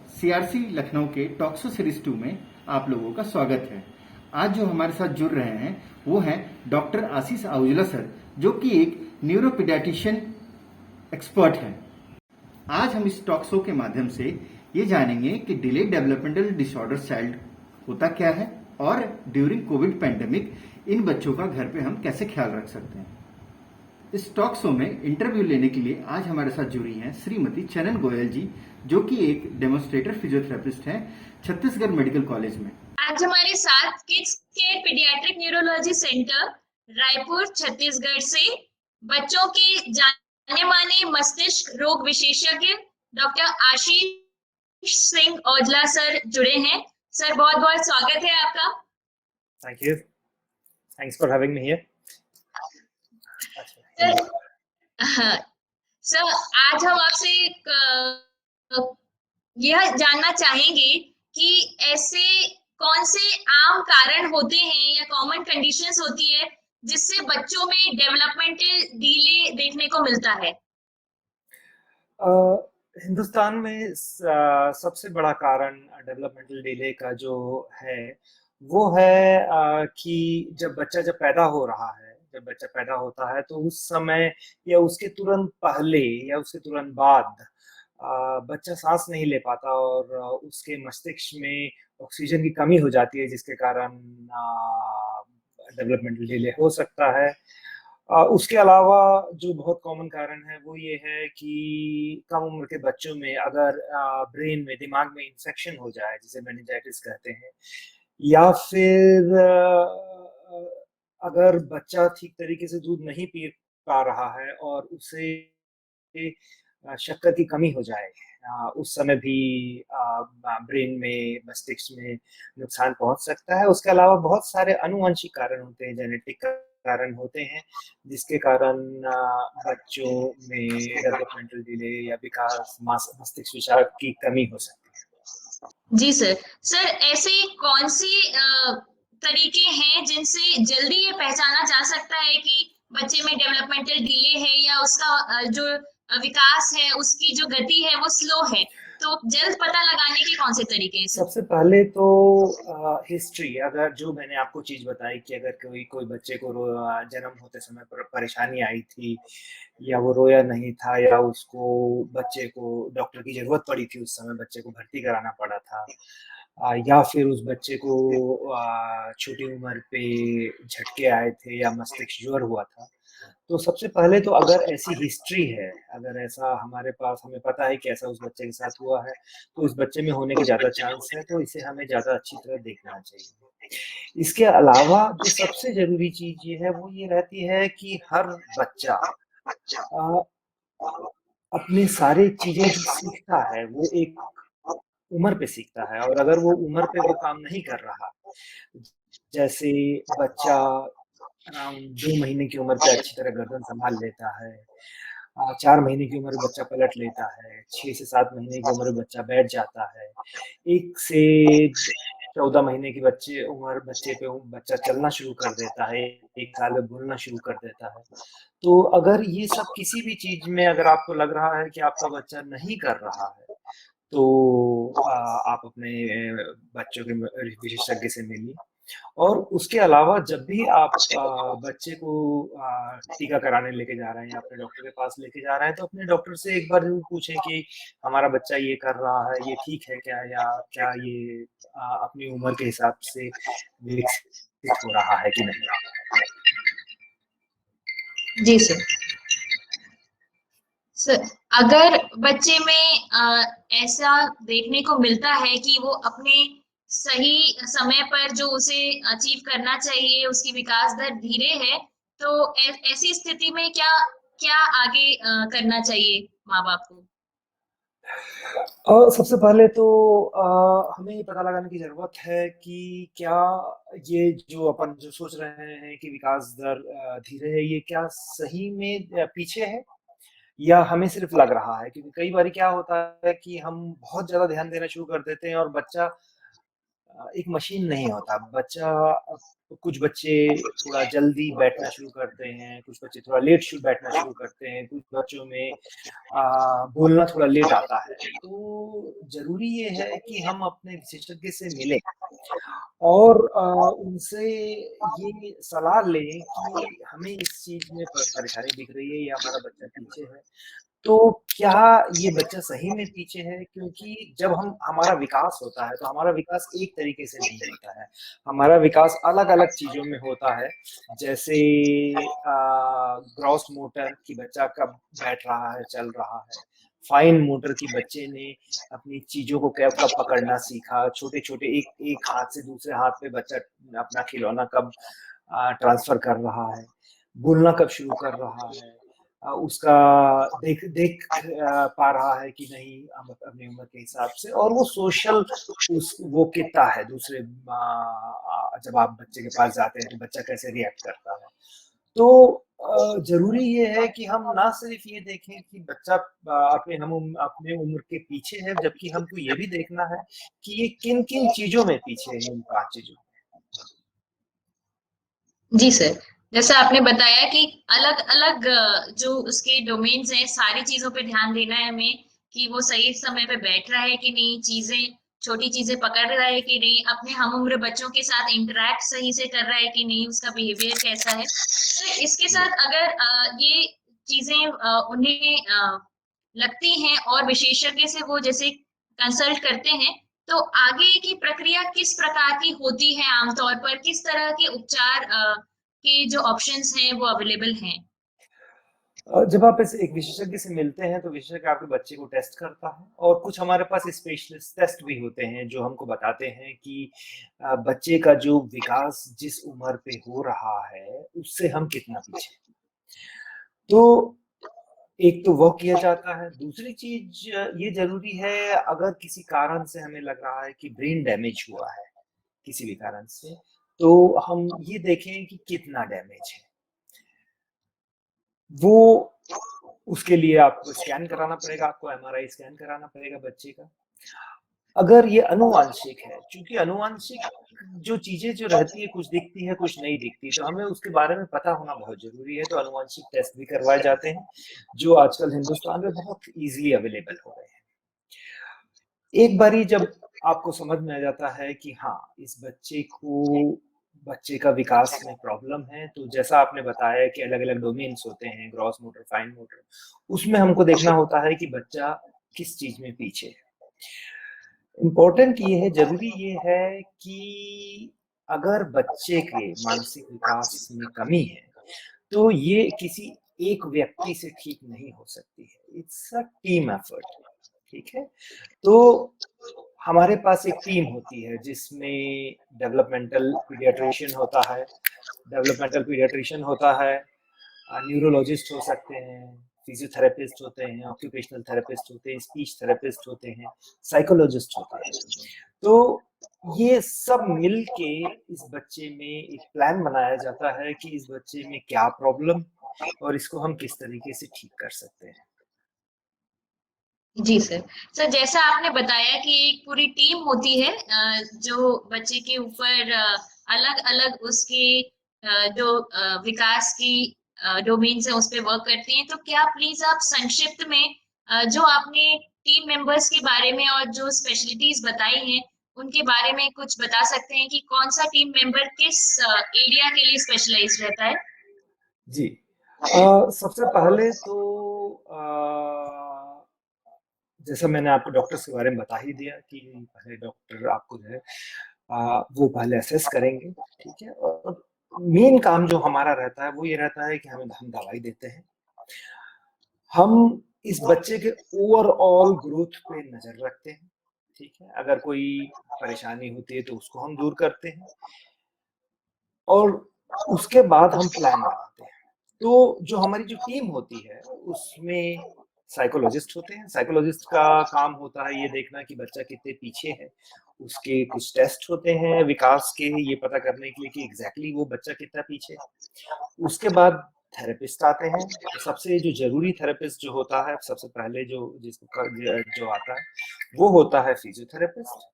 CRC Lucknow के टॉक्सो series 2 में आप लोगों का स्वागत है। आज जो हमारे साथ जुड़ रहे हैं वो हैं डॉक्टर आशीष आहूजा सर, जो कि एक न्यूरोपीडियाट्रिशियन एक्सपर्ट हैं। आज हम इस टॉक शो के माध्यम से ये जानेंगे कि डिलेड डेवलपमेंटल डिसऑर्डर चाइल्ड होता क्या है और ड्यूरिंग कोविड पैंडेमिक इन बच्चों का घर पे हम कैसे ख्याल रख सकते हैं। इस टॉक शो में इंटरव्यू लेने के लिए आज हमारे साथ जुड़ी हैं श्रीमती चनन गोयल जी, जो कि एक डेमोन्स्ट्रेटर फिजियोथेरेपिस्ट हैं छत्तीसगढ़ मेडिकल कॉलेज में। आज हमारे साथ kids care paediatric neurology centre Raipur Chhattisgarh से बच्चों के जाने माने मस्तिष्क रोग विशेषज्ञ डॉक्टर आशीष सिंह औजला सर जुड़े हैं। सर बहुत बहुत स्वागत है आपका। Thank you. Thanks for having me here. Sir आज हम आपसे यह जानना चाहेंगे कि ऐसे कौन से आम कारण होते हैं या कॉमन कंडीशंस होती है जिससे बच्चों में डेवलपमेंटल डिले देखने को मिलता है। हिंदुस्तान में सबसे बड़ा कारण डेवलपमेंटल डिले का जो है वो है कि जब बच्चा पैदा हो रहा है, जब बच्चा पैदा होता है तो उस समय या उसके तुरंत पहले या उसके तुरंत बाद बच्चा सांस नहीं ले पाता और उसके मस्तिष्क में ऑक्सीजन की कमी हो जाती है, जिसके कारण डेवलपमेंटल डिले हो सकता है। उसके अलावा जो बहुत कॉमन कारण है वो ये है कि कम उम्र के बच्चों में अगर ब्रेन में, दिमाग में इंफेक्शन हो जाए, जिसे मेनिंजाइटिस कहते हैं, या फिर अगर बच्चा ठीक तरीके से दूध नहीं पी पा रहा है और उसे शक्कर की कमी हो जाए, उस समय भी ब्रेन में, मस्तिष्क में नुकसान पहुंच सकता है। उसके अलावा बहुत सारे अनुवांशिक कारण होते हैं, जेनेटिक कारण होते हैं, जिसके कारण बच्चों में डेवलपमेंटल डिले या विकास मस्तिष्क विकास की कमी हो सकती है। जी सर ऐसे कौन सी तरीके हैं जिनसे जल्दी ये पहचाना जा सकता है कि बच्चे में डेवलपमेंटल डिले है या उसका जो विकास है उसकी जो गति है वो स्लो है, तो जल्द पता लगाने के कौन से तरीके हैं? सबसे पहले तो हिस्ट्री, अगर जो मैंने आपको चीज बताई कि अगर कोई बच्चे को जन्म होते समय परेशानी आई थी, या वो रोया नहीं था, या उसको बच्चे को डॉक्टर की जरूरत पड़ी थी, उस समय बच्चे को भर्ती कराना पड़ा था, या फिर उस बच्चे को छोटी उम्र पे झटके आए थे या मस्तिष्क ज्वर हुआ था, तो सबसे पहले तो अगर ऐसी हिस्ट्री है, अगर ऐसा हमारे पास, हमें पता है कि ऐसा उस बच्चे के साथ हुआ है, तो इस बच्चे में होने के ज्यादा चांस है, तो इसे हमें ज्यादा अच्छी तरह देखना चाहिए। इसके अलावा जो सबसे जरूरी चीज ये है वो ये रहती है कि हर बच्चा अपने सारे चीजें जो सीखता है वो एक उम्र पे सीखता है, और अगर वो उम्र पे वो काम नहीं कर रहा, जैसे बच्चा अराउंड 2 महीने की उम्र पे अच्छी तरह गर्दन संभाल लेता है, 4 महीने की उम्र में बच्चा पलट लेता है, 6 से 7 महीने की उम्र में बच्चा बैठ जाता है, 1 से 14 महीने की बच्चे पे बच्चा चलना शुरू कर देता है, 1 साल में बोलना शुरू कर देता है। तो अगर ये सब किसी भी चीज में अगर आपको लग रहा है कि आपका बच्चा नहीं कर रहा है, तो आप अपने बच्चों के विशेषज्ञ से मिलिए। और उसके अलावा जब भी आप बच्चे को टीका कराने लेके जा रहे हैं या अपने डॉक्टर के पास लेके जा रहे हैं, तो अपने डॉक्टर से एक बार जरूर पूछें कि हमारा बच्चा ये कर रहा है, ये ठीक है क्या, या क्या ये अपनी उम्र के हिसाब से विकसित हो रहा है कि नहीं। जी सर अगर बच्चे में ऐसा देखने को मिलता है कि वो अपने सही समय पर जो उसे अचीव करना चाहिए उसकी विकास दर धीरे है, तो ऐसी स्थिति में क्या क्या आगे करना चाहिए माँ बाप को? सबसे पहले तो हमें ये पता लगाने की जरूरत है कि क्या ये जो अपन जो सोच रहे हैं कि विकास दर धीरे है, ये क्या सही में पीछे है या हमें सिर्फ लग रहा है। क्योंकि कई बार क्या होता है कि हम बहुत ज्यादा ध्यान देना शुरू कर देते हैं और बच्चा एक मशीन नहीं होता। बच्चा कुछ बच्चे थोड़ा जल्दी बैठना शुरू करते हैं, कुछ बच्चे थोड़ा लेट बैठना शुरू करते हैं, कुछ बच्चों में बोलना थोड़ा लेट आता है। तो ज़रूरी ये है कि हम अपने विशेषज्ञ से मिलें और उनसे ये सलाह लें कि हमें इस चीज़ में परेशानी दिख रही है या हमारा बच्चा पीछे है। तो क्या ये बच्चा सही में पीछे है? क्योंकि जब हम हमारा विकास होता है, तो हमारा विकास एक तरीके से नहीं होता है। हमारा विकास अलग-अलग चीज़ों में होता है। जैसे ग्रॉस मोटर कि बच्चा कब बैठ रहा है, चल रहा है। फाइन मोटर कि बच्चे ने अपनी चीज़ों को कब पकड़ना सीखा। छोटे-छोटे एक हाथ से दूसरे हाथ पे बच्चा अपना खिलौना कब ट्रांसफ़र कर रहा है। बोलना कब शुरू कर रहा है। उसका देख देख पा रहा है कि नहीं अपनी उम्र के हिसाब से, और वो सोशल वो कितना है दूसरे जब आप बच्चे के पास जाते हैं तो बच्चा कैसे रिएक्ट करता है। तो जरूरी ये है कि हम ना सिर्फ ये देखें कि बच्चा अपने उम्र के पीछे है, जबकि हमको ये भी देखना है कि ये किन किन चीजों में पीछे है, इन 5 चीजों में। जी सर, जैसा आपने बताया कि अलग-अलग जो उसके डोमेन्स हैं, सारी चीज़ों पे ध्यान देना है हमें कि वो सही समय पे बैठ रहा है कि नहीं, छोटी चीज़ें पकड़ रहा है कि नहीं, अपने हम उम्र बच्चों के साथ इंटरैक्ट सही से कर रहा है कि नहीं, उसका बिहेवियर कैसा है। तो इसके जी। साथ अगर ये चीज़ें उन्हें लगती हैं और विशेषज्ञ से वो जैसे कंसल्ट करते हैं, तो आगे की प्रक्रिया किस प्रकार की होती है आमतौर पर? किस तरह के उपचार के जो ऑप्शंस हैं वो अवेलेबल हैं? जब आप ऐसे एक विशेषज्ञ से मिलते हैं तो विशेषज्ञ आपके बच्चे को टेस्ट करता है, और कुछ हमारे पास स्पेशलिस्ट टेस्ट भी होते हैं जो हमको बताते हैं कि बच्चे का जो विकास जिस उम्र पे हो रहा है उससे हम कितना पीछे हैं। तो एक तो वो किया जाता है। दूसरी चीज ये जरूरी है, अगर किसी कारण से हमें लग रहा है कि ब्रेन डैमेज हुआ है किसी भी कारण से, तो हम ये देखें कि कितना डैमेज है। वो उसके लिए आपको स्कैन कराना पड़ेगा, आपको एमआरआई स्कैन कराना पड़ेगा बच्चे का। अगर ये अनुवांशिक है, चूंकि अनुवांशिक जो चीजें जो रहती है, कुछ दिखती है कुछ नहीं दिखती, तो हमें उसके बारे में पता होना बहुत जरूरी है। तो अनुवांशिक टेस्ट भी करवाए जाते हैं जो आजकल हिंदुस्तान में बहुत इजीली अवेलेबल हो गए हैं। एक बारी जब आपको समझ में आ जाता है कि हाँ, इस बच्चे का विकास में प्रॉब्लम है, तो जैसा आपने बताया कि अलग-अलग डोमेन्स होते हैं, ग्रॉस मोटर, फाइन मोटर, उसमें हमको देखना होता है कि बच्चा किस चीज में पीछे है। इम्पोर्टेंट ये है, जरूरी ये है कि अगर बच्चे के मानसिक विकास में कमी है, तो ये किसी एक व्यक्ति से ठीक नहीं हो सकती है। It's a team effort. ठीक है? तो हमारे पास एक टीम होती है जिसमें डेवलपमेंटल पीडियाट्रिशियन होता है, न्यूरोलॉजिस्ट हो सकते हैं, फिजियोथेरेपिस्ट होते हैं, ऑक्यूपेशनल थेरेपिस्ट होते हैं, स्पीच थेरेपिस्ट होते हैं, साइकोलॉजिस्ट होते हैं। तो ये सब मिलके इस बच्चे में एक प्लान बनाया जाता है कि इस बच्चे में क्या प्रॉब्लम और इसको हम किस तरीके से ठीक कर सकते हैं। जी सर। सर जैसा आपने बताया कि एक पूरी टीम होती है जो बच्चे के ऊपर अलग-अलग उसके जो विकास की डोमेन्स हैं उस पे वर्क करती हैं। तो क्या प्लीज़ आप संक्षिप्त में जो आपने टीम मेंबर्स के बारे में और जो स्पेशलिटीज़ बताई हैं, उनके बारे में कुछ बता सकते हैं कि कौन-सा टीम मेंबर किस एरिया के लिए स्पेशलाइज़्ड रहता है? जी। सबसे पहले तो जैसा मैंने आपको डॉक्टर्स के बारे में बता ही दिया कि पहले डॉक्टर आपको जो है वो पहले असेस करेंगे, ठीक है? और मेन काम जो हमारा रहता है वो ये रहता है कि हम दवाई देते हैं। हम इस बच्चे के ओवरऑल ग्रोथ पे नज़र रखते हैं, ठीक है? अगर कोई परेशानी होती है तो उसको हम दूर करते हैं, और उसके बाद हम प्लान बनाते हैं। तो जो हमारी जो टीम होती है उसमें साइकोलॉजिस्ट होते हैं। साइकोलॉजिस्ट का काम होता है ये देखना कि बच्चा कितने पीछे है। उसके कुछ टेस्ट होते हैं विकास के, ये पता करने के लिए कि एग्ज़ैक्टली वो बच्चा कितना पीछे है। उसके बाद थेरेपिस्ट आते हैं। तो सबसे जो ज़रूरी थेरेपिस्ट जो होता है, सबसे पहले जो आता है, वो होता है फिजियोथेरेपिस्ट।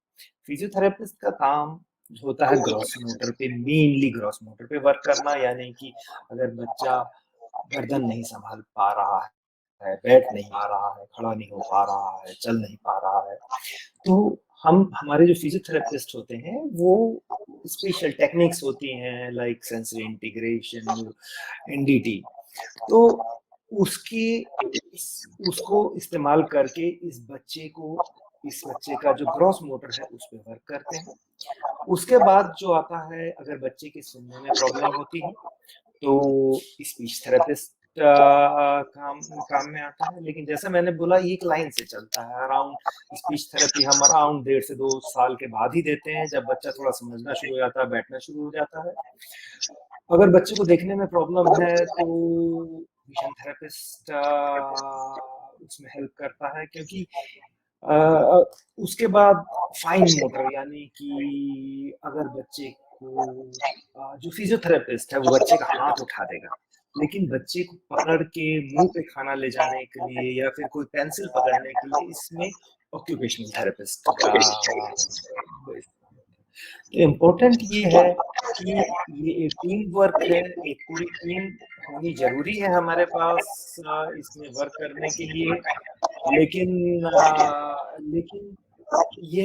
फिजियोथेरेपिस्ट का काम होता है ग्रॉस मोटर पे, मेनली ग्रॉस मोटर पे वर्क करना, यानी कि अगर बच्चा गर्दन नहीं संभाल पा रहा है, बैठ नहीं पा रहा है, खड़ा नहीं हो पा रहा है, चल नहीं पा रहा है, तो हम हमारे जो फिजियोथेरेपिस्ट होते हैं वो स्पेशल टेक्निक्स होती हैं लाइक सेंसरी इंटीग्रेशन, एनडीटी, तो उसकी उसको इस्तेमाल करके इस बच्चे का जो ग्रॉस मोटर है उस पे वर्क करते हैं। उसके बाद जो आता है, अगर बच्चे के सुनने में प्रॉब्लम होती है तो स्पीच थेरेपिस्ट काम काम में आता है। लेकिन जैसा मैंने बोला, ये एक लाइन से चलता है। अराउंड स्पीच थेरेपी हम अराउंड 1.5 से 2 साल के बाद ही देते हैं, जब बच्चा थोड़ा समझना शुरू हो जाता है, बैठना शुरू हो जाता है। अगर बच्चे को देखने में प्रॉब्लम है तो विजन थेरेपिस्ट उसमें हेल्प करता है, क्योंकि उसके बाद फाइन मोटर, यानी कि अगर बच्चे को जो फिजियोथेरेपिस्ट है वो बच्चे का हाथ उठा देगा, लेकिन बच्चे को पकड़ के मुंह पे खाना ले जाने के लिए या फिर कोई पेंसिल पकड़ने के लिए इसमें ऑक्यूपेशनल थेरेपिस्ट का इम्पोर्टेंट ये है कि ये एक टीम वर्क है, एक पूरी टीम होनी जरूरी है हमारे पास इसमें वर्क करने के लिए। लेकिन ये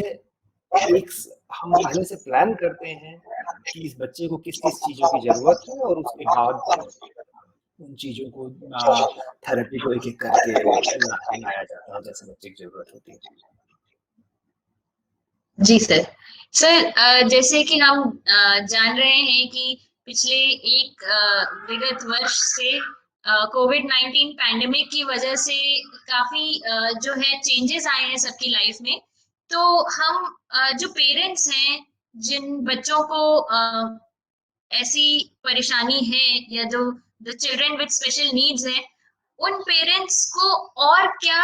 एक हम पहले से प्लान करते हैं कि इस बच्चे को किस किस चीजों की जरूरत है, और उसके बाद उन चीजों को थेरेपी को एक एक करके लाया जाता है जैसे बच्चे की जरूरत होती है। जी सर। जैसे कि हम जान रहे हैं कि पिछले एक विगत वर्ष से कोविड-19 पैंडेमिक की वजह से काफी जो है चेंजेस आए हैं सबकी लाइफ में। तो हम जो पेरेंट्स हैं, जिन बच्चों को ऐसी परेशानी है या जो चिल्ड्रन विद स्पेशल नीड्स हैं, उन पेरेंट्स को और क्या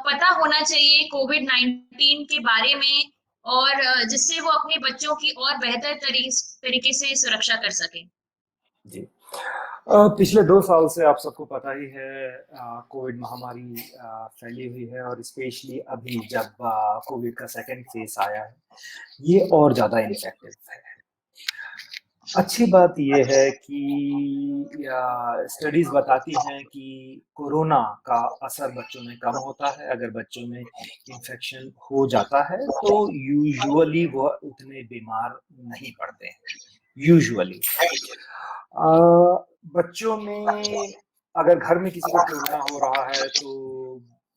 पता होना चाहिए कोविड-19 के बारे में, और जिससे वो अपने बच्चों की और बेहतर तरीके से सुरक्षा कर सकें? जी, पिछले 2 साल से आप सबको पता ही है कोविड महामारी फैली हुई है, और स्पेशली अभी जब कोविड का सेकंड फेज आया है, ये और ज़्यादा इन्फेक्टिव है। अच्छी बात ये है कि स्टडीज बताती हैं कि कोरोना का असर बच्चों में कम होता है। अगर बच्चों में इन्फेक्शन हो जाता है तो यूजुअली वह उतने बीमार नहीं पड़ते हैं, यूजुअली। बच्चों में अगर घर में किसी को कोरोना हो रहा है तो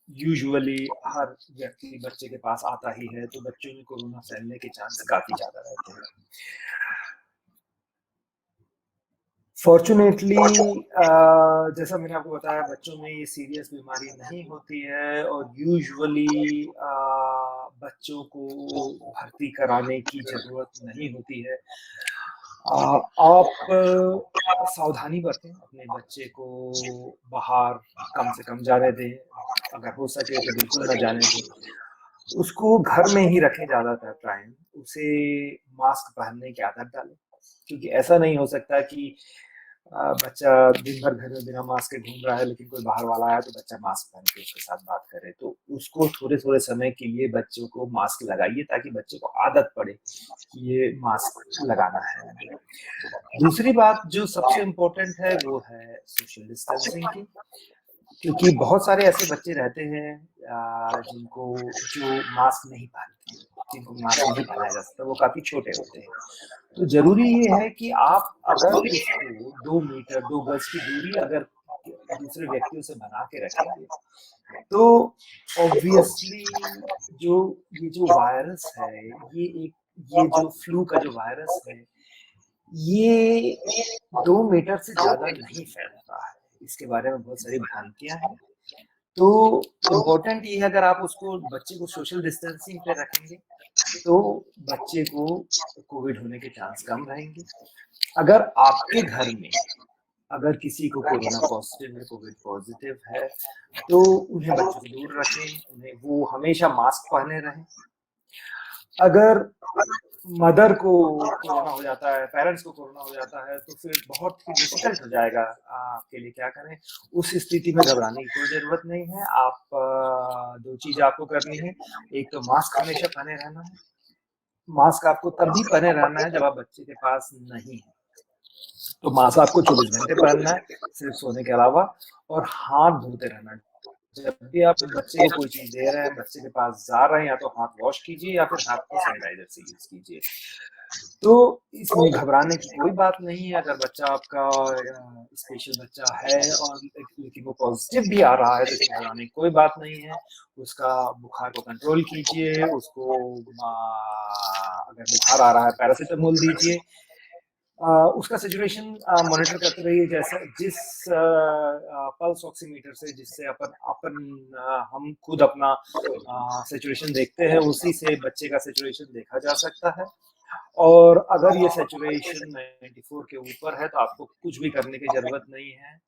यूजुअली हर व्यक्ति बच्चे के पास आता ही है, तो बच्चों में कोरोना फैलने के चांस काफी ज्यादा रहते हैं। फॉर्चुनेटली जैसा मैंने आपको बताया, बच्चों में ये सीरियस बीमारी नहीं होती है, और यूजुअली बच्चों को भर्ती कराने की जरूरत नहीं होती है। आप सावधानी बरतें, अपने बच्चे को बाहर कम से कम जाने दें, अगर हो सके तो बिल्कुल ना जाने दें। उसको घर में ही रखें ज़्यादातर टाइम, उसे मास्क पहनने की आदत डालें, क्योंकि ऐसा नहीं हो सकता कि बच्चा दिन भर घर में बिना मास्क के घूम रहा है, लेकिन कोई बाहर वाला आया तो बच्चा मास्क पहन के उसके साथ बात करे। तो उसको थोड़े-थोड़े समय के लिए बच्चों को मास्क लगाइए, ताकि बच्चे को आदत पड़े कि ये मास्क लगाना है। दूसरी बात जो सबसे इम्पोर्टेंट है वो है सोशल डिस्टेंसिंग की, क्योंकि बहुत सारे ऐसे बच्चे रहते हैं जो मास्क नहीं पहनते, जिनको मास्क नहीं पहनाया जा सकता, वो काफी छोटे होते हैं। तो जरूरी ये है कि आप अगर उसको 2 मीटर 2 गज की दूरी अगर दूसरे व्यक्तियों से बना के रखेंगे, तो ऑब्वियसली जो ये जो वायरस है, ये जो फ्लू का जो वायरस है, ये 2 मीटर से ज्यादा नहीं फैलता है। इसके बारे में बहुत सारी भ्रांतियां हैं। तो इम्पोर्टेंट ये है, अगर आप उसको बच्चे को सोशल डिस्टेंसिंग पे रखेंगे तो बच्चे को कोविड होने के चांस कम रहेंगे। अगर आपके घर में अगर किसी को कोरोना पॉजिटिव है, कोविड पॉजिटिव है, तो उन्हें बच्चों से दूर रखें, उन्हें वो हमेशा मास्क पहने रहें। अगर मदर को कोरोना हो जाता है, पेरेंट्स को कोरोना हो जाता है, तो फिर बहुत ही डिफिकल्ट हो जाएगा आपके लिए, क्या करें। उस स्थिति में घबराने की कोई जरूरत नहीं है। आप 2 चीज आपको करनी है, एक तो मास्क हमेशा पहने रहना है, मास्क आपको तब भी पहने रहना है जब आप बच्चे के पास नहीं है। तो मास्क आपको 24 घंटे पहनना है, सिर्फ सोने के अलावा, और हाथ धोते रहना है। जब भी आप बच्चे को कोई चीज दे रहे हैं, बच्चे के पास जा रहे हैं, या तो हाथ वॉश कीजिए या फिर हाथ को सैनिटाइजर से यूज कीजिए। तो इसमें घबराने की कोई बात नहीं है। अगर बच्चा आपका स्पेशल बच्चा है और लेकिन वो पॉजिटिव भी आ रहा है, तो इसमें घबराने की कोई बात नहीं है। उसका बुखार को कंट्रोल कीजिए, उसको अगर बुखार आ रहा है पैरासिटामोल दीजिए, उसका सिचुएशन मॉनिटर करते रहिए। जैसा जिस पल्स ऑक्सीमीटर से, जिससे अपन अपन हम खुद अपना सिचुएशन देखते हैं, उसी से बच्चे का सिचुएशन देखा जा सकता है। और अगर ये सैचुरेशन 94 के ऊपर है तो आपको कुछ भी करने की जरूरत नहीं है।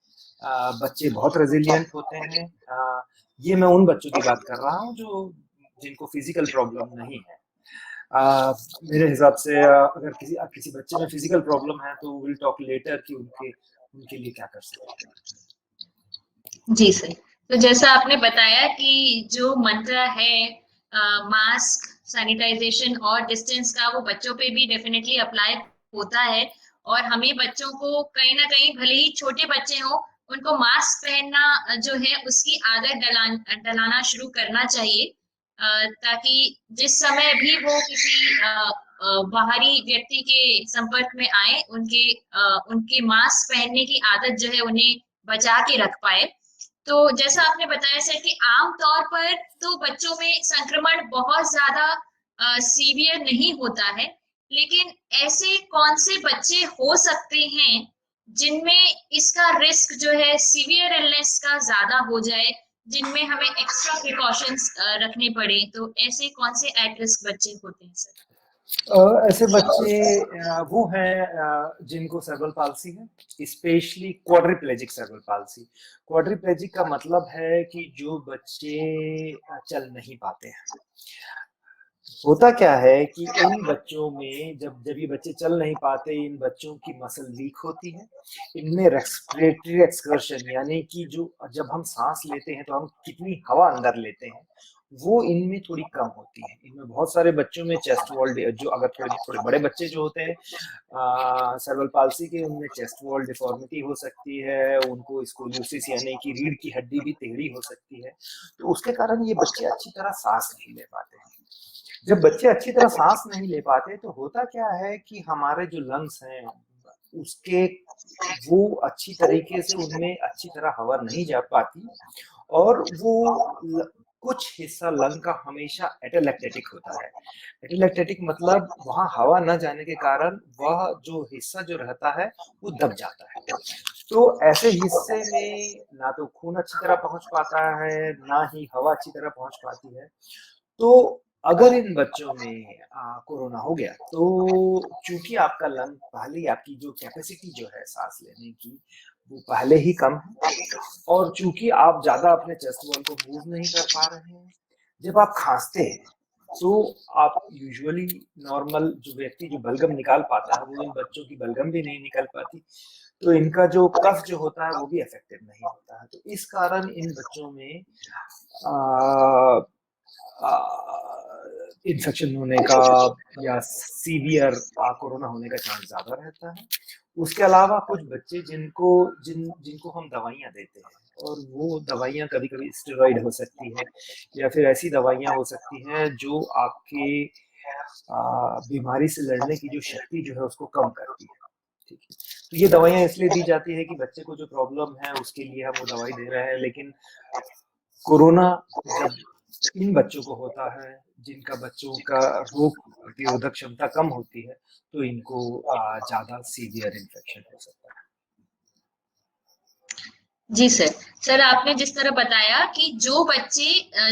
बच्चे बहुत रेजिलियंट होते हैं। ये मैं उन बच्चों की बात कर रहा हूँ जो जिनको फिजिकल प्रॉब्लम नहीं है। मेरे हिसाब से अगर किसी बच्चे में फिजिकल प्रॉब्लम है तो विल टॉक लेटर कि उनके उनके लिए क्या कर सकते हैं। जी सर। तो जैसा आपने बताया कि जो मंत्र है मास्क, सैनिटाइजेशन और डिस्टेंस का, वो बच्चों पे भी डेफिनेटली अप्लाई होता है। और हमें बच्चों को कहीं ना कहीं, भले ही छोटे बच्चे हों, उनको मास्क पहनना जो है उसकी आदत डलाना शुरू करना चाहिए, ताकि जिस समय भी वो किसी बाहरी व्यक्ति के संपर्क में आए, उनके मास्क पहनने की आदत जो है उन्हें बचा के रख पाए। तो जैसा आपने बताया सर कि आम तौर पर तो बच्चों में संक्रमण बहुत ज्यादा सीवियर नहीं होता है, लेकिन ऐसे कौन से बच्चे हो सकते हैं जिनमें इसका रिस्क जो है सीवियर इलनेस का ज्यादा हो जाए, जिनमें हमें एक्स्ट्रा प्रिकॉशंस रखने पड़े? तो ऐसे कौन से एट रिस्क बच्चे होते हैं सर? ऐसे बच्चे वो हैं जिनको सेरेब्रल पाल्सी है, specially quadriplegic cerebral palsy. Quadriplegic का मतलब है कि जो बच्चे चल नहीं पाते हैं। होता क्या है कि इन बच्चों में जब जब ये बच्चे चल नहीं पाते, इन बच्चों की मसल वीक होती है। इनमें रेस्पिरेटरी एक्सकर्शन, यानी कि जो जब हम सांस लेते हैं तो हम कितनी हवा अंदर लेते हैं, वो इनमें थोड़ी कम होती है। इनमें बहुत सारे बच्चों में चेस्ट वॉल, जो अगर थोड़े थोड़े बड़े बच्चे जो होते हैं सेरेब्रल पाल्सी के, उनमें चेस्ट वॉल डिफॉर्मिटी हो सकती है, उनको स्कोलियोसिस यानी कि रीढ़ की हड्डी भी टेढ़ी हो सकती है। तो उसके कारण ये बच्चे अच्छी तरह सांस नहीं ले पाते हैं। जब बच्चे अच्छी तरह सांस नहीं ले पाते तो होता क्या है कि हमारे जो लंग्स हैं उसके वो अच्छी तरीके से, उनमें अच्छी तरह हवा नहीं जा पाती, और कुछ हिस्सा लंग का हमेशा एटेलेक्टेटिक होता है। एटेलेक्टेटिक मतलब वहां हवा न जाने के कारण वह जो हिस्सा जो रहता है वो दब जाता है। तो ऐसे हिस्से में ना तो खून अच्छी तरह पहुंच पाता है, ना ही हवा अच्छी तरह पहुंच पाती है। तो अगर इन बच्चों में कोरोना हो गया तो चूंकि आपका लंग पहले, आपकी जो कैपेसिटी जो है सांस लेने की वो पहले ही कम है, और चूंकि आप ज्यादा अपने चेस्ट वॉल को मूव नहीं कर पा रहे हैं, जब आप खांसते हैं तो आप यूजुअली नॉर्मल जो व्यक्ति जो बलगम निकाल पाता है, वो इन बच्चों की बलगम भी नहीं निकल पाती। तो इनका जो कफ जो होता है वो भी इफेक्टिव नहीं होता है। तो इस कारण इन बच्चों में इन्फेक्शन होने का या सीवियर कोरोना होने का चांस ज्यादा रहता है। उसके अलावा कुछ बच्चे जिनको हम दवाइयाँ देते हैं, और वो दवाइयाँ कभी कभी स्टेरॉइड हो सकती है, या फिर ऐसी दवाइयाँ हो सकती हैं जो आपके बीमारी से लड़ने की जो शक्ति जो है उसको कम करती है। ठीक है, तो ये दवाइयाँ इसलिए दी जाती है कि बच्चे को जो प्रॉब्लम है उसके लिए हम वो दवाई दे रहे हैं। लेकिन कोरोना जब इन बच्चों को होता है जिनका बच्चों का रोग प्रतिरोधक क्षमता कम होती है, तो इनको ज्यादा सीवियर इन्फेक्शन हो सकता है। जी सर। सर आपने जिस तरह बताया कि जो बच्चे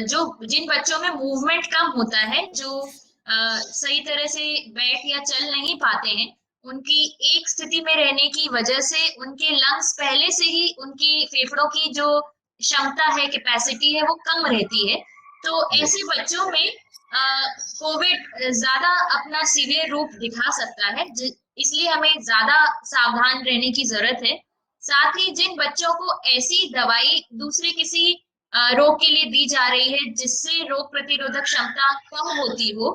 जो जिन बच्चों में मूवमेंट कम होता है, जो सही तरह से बैठ या चल नहीं पाते हैं, उनकी एक स्थिति में रहने की वजह से उनके लंग्स पहले से ही, उनकी फेफड़ों की जो क्षमता है, कैपेसिटी है, वो कम रहती है। तो जी। ऐसे बच्चों में कोविड ज्यादा अपना सीवियर रूप दिखा सकता है, इसलिए हमें ज्यादा सावधान रहने की जरूरत है। साथ ही जिन बच्चों को ऐसी दवाई दूसरे किसी रोग के लिए दी जा रही है जिससे रोग प्रतिरोधक क्षमता कम होती हो,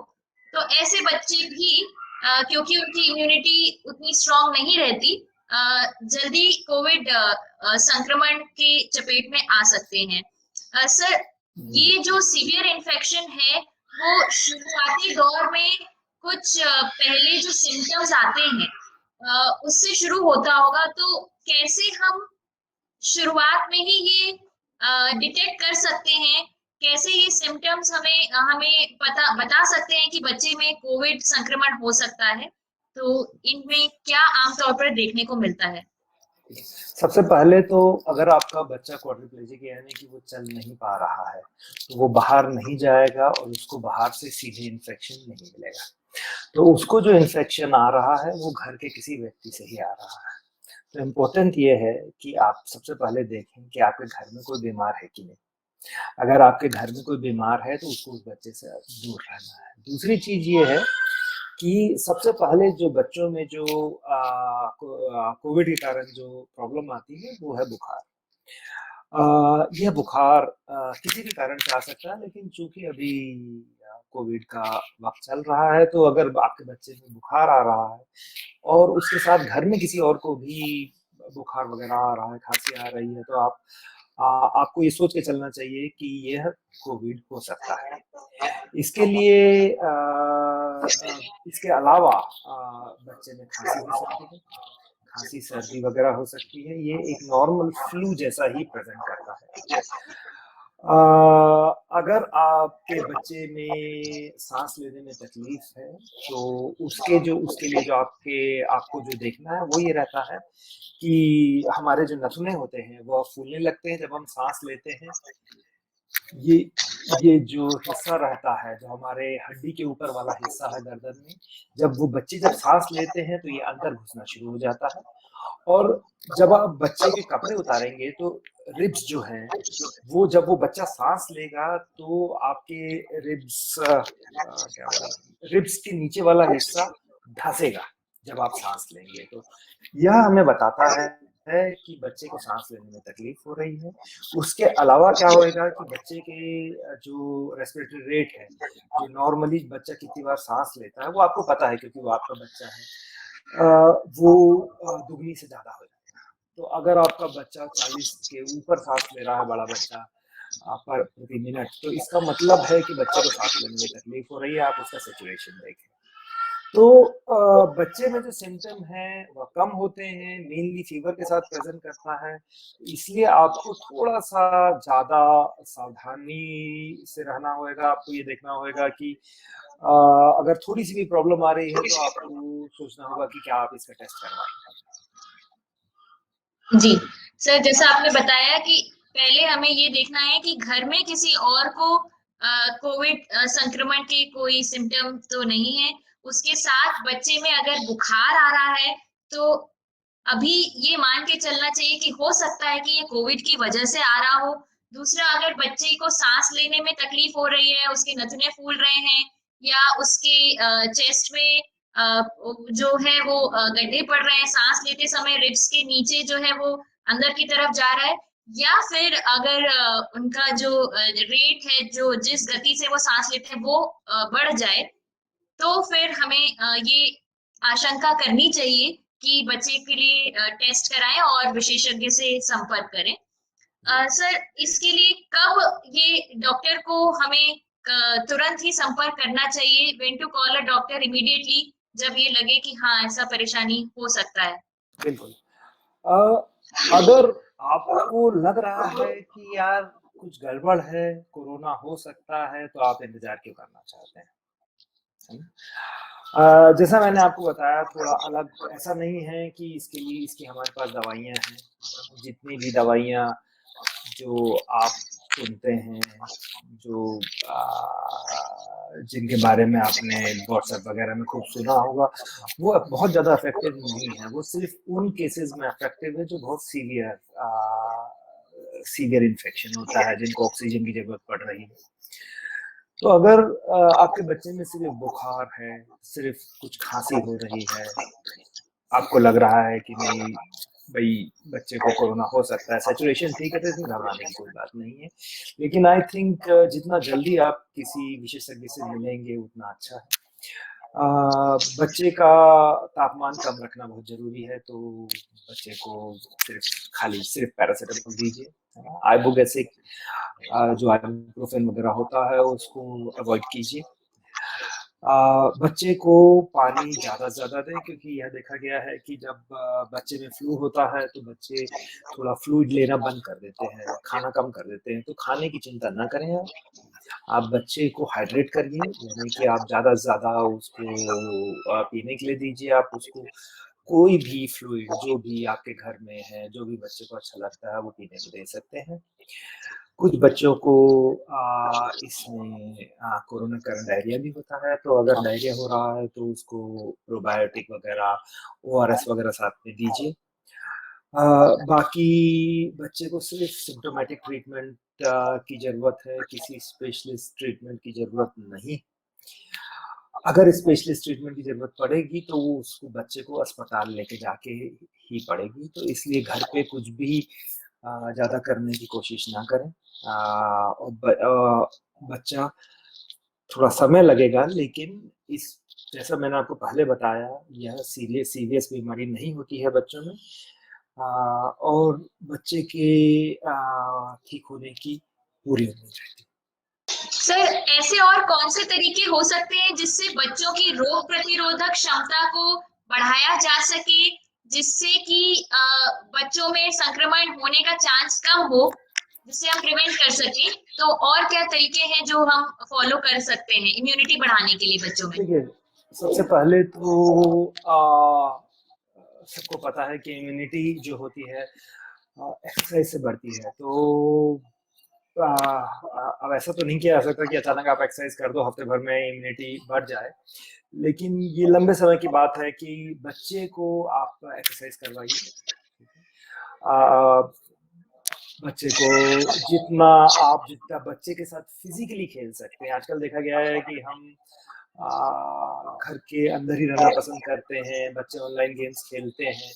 तो ऐसे बच्चे भी क्योंकि उनकी इम्यूनिटी उतनी स्ट्रांग नहीं रहती, जल्दी कोविड संक्रमण के चपेट में आ सकते हैं। सर, ये जो सीवियर इन्फेक्शन है वो शुरुआती दौर में कुछ पहले जो सिम्टम्स आते हैं उससे शुरू होता होगा, तो कैसे हम शुरुआत में ही ये डिटेक्ट कर सकते हैं? कैसे ये सिम्टम्स हमें पता बता सकते हैं कि बच्चे में कोविड संक्रमण हो सकता है? तो इनमें क्या आमतौर पर देखने को मिलता है? सबसे पहले तो अगर आपका बच्चा क्वाड्रिप्लेजिक यानी कि वो चल नहीं पा रहा है, तो वो बाहर नहीं जाएगा और उसको बाहर से सीधे इन्फेक्शन नहीं मिलेगा। तो उसको जो इन्फेक्शन आ रहा है वो घर के किसी व्यक्ति से ही आ रहा है। तो इम्पोर्टेंट ये है कि आप सबसे पहले देखें कि आपके घर में कोई बीमार है कि नहीं। अगर आपके घर में कोई बीमार है तो उसको उस बच्चे से दूर रहना है। दूसरी चीज ये है कि सबसे पहले जो बच्चों में जो कोविड के कारण जो प्रॉब्लम आती है वो है बुखार। यह बुखार किसी भी कारण से आ सकता है, लेकिन चूंकि अभी कोविड का वक्त चल रहा है, तो अगर आपके बच्चे में बुखार आ रहा है और उसके साथ घर में किसी और को भी बुखार वगैरह आ रहा है, खांसी आ रही है, तो आपको ये सोच के चलना चाहिए कि यह कोविड हो सकता है। इसके लिए इसके अलावा बच्चे में खांसी हो सकती है, खांसी सर्दी वगैरह हो सकती है। ये एक नॉर्मल फ्लू जैसा ही प्रेजेंट करता है। अगर आपके बच्चे में सांस लेने में तकलीफ है, तो उसके लिए जो आपको जो देखना है वो ये रहता है कि हमारे जो नथुने होते हैं वो फूलने लगते हैं जब हम सांस लेते हैं। ये ये जो हिस्सा रहता है, जो हमारे हड्डी के ऊपर वाला हिस्सा है गर्दन में, जब बच्चे सांस लेते हैं तो ये अंदर घुसना शुरू हो जाता है। और जब आप बच्चे के कपड़े उतारेंगे तो रिब्स जो हैं, वो जब वो बच्चा सांस लेगा तो आपके रिब्स के नीचे वाला हिस्सा धंसेगा जब आप सांस लेंगे। तो यह हमें बताता है कि बच्चे को सांस लेने में तकलीफ हो रही है। उसके अलावा क्या होएगा कि बच्चे के जो रेस्पिरेटरी रेट है, जो नॉर्मली बच्चा कितनी बार सांस लेता है वो आपको पता है क्योंकि वो आपका बच्चा है, वो दुगनी से ज्यादा हो जाएगा। तो अगर आपका बच्चा 40 के ऊपर सांस ले रहा है, बड़ा बच्चा, पर प्रति मिनट, तो इसका मतलब है कि बच्चे को सांस लेने में तकलीफ हो रही है। आप उसका सैचुरेशन देखें। तो बच्चे में जो सिम्टम है वह कम होते हैं, मेनली फीवर के साथ प्रेजेंट करता है। इसलिए आपको थोड़ा सा ज्यादा सावधानी से रहना होगा। आपको ये देखना होगा कि अगर थोड़ी सी भी प्रॉब्लम आ रही है तो आपको सोचना होगा कि क्या आप इसका टेस्ट करवाएं। जी सर, जैसा आपने बताया कि पहले हमें ये देखना है कि घर में किसी और को कोविड संक्रमण के कोई सिम्टम तो नहीं है। उसके साथ बच्चे में अगर बुखार आ रहा है तो अभी ये मान के चलना चाहिए कि हो सकता है कि ये कोविड की वजह से आ रहा हो। दूसरा, अगर बच्चे को सांस लेने में तकलीफ हो रही है, उसके नथुने फूल रहे हैं या उसके चेस्ट में जो है वो गड्ढे पड़ रहे हैं, सांस लेते समय रिब्स के नीचे जो है वो अंदर की तरफ जा रहा है, या फिर अगर उनका जो रेट है, जो जिस गति से वो सांस लेते हैं वो बढ़ जाए, तो फिर हमें ये आशंका करनी चाहिए कि बच्चे के लिए टेस्ट कराएं और विशेषज्ञ से संपर्क करें। सर, इसके लिए कब ये डॉक्टर को हमें तुरंत ही संपर्क करना चाहिए? When to call a doctor immediately, जब ये लगे कि हाँ ऐसा परेशानी हो सकता है? बिल्कुल। अगर आपको लग रहा है कि यार कुछ गड़बड़ है, कोरोना हो सकता है, तो आप इंतजार क्यों करना चाहते हैं, है ना? जैसा मैंने आपको बताया, थोड़ा अलग ऐसा नहीं है कि इसके लिए इसकी हमारे पास दवाइयाँ हैं। जितनी भी दवाइयाँ जो आप सुनते हैं, जो जिनके बारे में आपने व्हाट्सएप वगैरह में खूब सुना होगा, वो बहुत ज़्यादा इफेक्टिव नहीं है। वो सिर्फ उन केसेस में इफेक्टिव है जो बहुत सीवियर इन्फेक्शन होता है, जिनको ऑक्सीजन की जरूरत पड़ रही है। तो अगर आपके बच्चे में सिर्फ बुखार है, सिर्फ कुछ खांसी हो रही है, आपको लग रहा है कि नहीं भाई बच्चे को कोरोना हो सकता है, सैचुरेशन ठीक है, तो इसमें घबराने की कोई बात नहीं है। लेकिन आई थिंक जितना जल्दी आप किसी विशेषज्ञ से मिलेंगे उतना अच्छा है। बच्चे का तापमान कम रखना बहुत जरूरी है, तो बच्चे को सिर्फ पैरासिटामोल दीजिए, आइबुप्रोफेन जो आइबुप्रोफेन वगैरह होता है उसको अवॉइड कीजिए। बच्चे को पानी ज़्यादा से ज़्यादा दें, क्योंकि यह देखा गया है कि जब बच्चे में फ्लू होता है तो बच्चे थोड़ा फ्लूइड लेना बंद कर देते हैं, खाना कम कर देते हैं। तो खाने की चिंता ना करें आप बच्चे को हाइड्रेट करिए, यानी कि आप ज़्यादा से ज़्यादा उसको पीने के लिए दीजिए। आप उसको कोई भी फ्लूइड जो भी आपके घर में है, जो भी बच्चे को अच्छा लगता है वो पीने को दे सकते हैं। कुछ बच्चों को इसमें कोरोना कारण डायरिया भी होता है, तो अगर डायरिया हो रहा है तो उसको प्रोबायोटिक वगैरह, ओआरएस वगैरह साथ में दीजिए। बाकी बच्चे को सिर्फ सिम्प्टोमेटिक ट्रीटमेंट की ज़रूरत है, किसी स्पेशलिस्ट ट्रीटमेंट की ज़रूरत नहीं। अगर स्पेशलिस्ट ट्रीटमेंट की ज़रूरत पड़ेगी तो वो उसको बच्चे को अस्पताल लेके जाके ही पड़ेगी। तो इसलिए घर पे कुछ भी ज़्यादा करने की कोशिश ना करें। और बच्चा थोड़ा समय लगेगा, लेकिन इस जैसा मैंने आपको पहले बताया, यह सीरियस बीमारी नहीं होती है बच्चों में। और बच्चे के ठीक होने की पूरी उम्मीद रहती है। सर, ऐसे और कौन से तरीके हो सकते हैं जिससे बच्चों की रोग प्रतिरोधक क्षमता को बढ़ाया जा सके, जिससे कि बच्चों में संक्रमण होने का चांस कम हो, जिससे हम प्रिवेंट कर सके? तो और क्या तरीके हैं जो हम फॉलो कर सकते हैं इम्यूनिटी बढ़ाने के लिए बच्चों में? देखिए, सबसे पहले तो सबको पता है कि इम्यूनिटी जो होती है एक्सरसाइज से बढ़ती है। तो अब ऐसा तो नहीं किया जा सकता कि अचानक आप एक्सरसाइज कर दो, हफ्ते भर में इम्यूनिटी बढ़ जाए। लेकिन ये लंबे समय की बात है कि बच्चे को आप एक्सरसाइज करवाइए। बच्चे को जितना बच्चे के साथ फिजिकली खेल सकते हैं। आजकल देखा गया है कि हम घर के अंदर ही रहना पसंद करते हैं, बच्चे ऑनलाइन गेम्स खेलते हैं,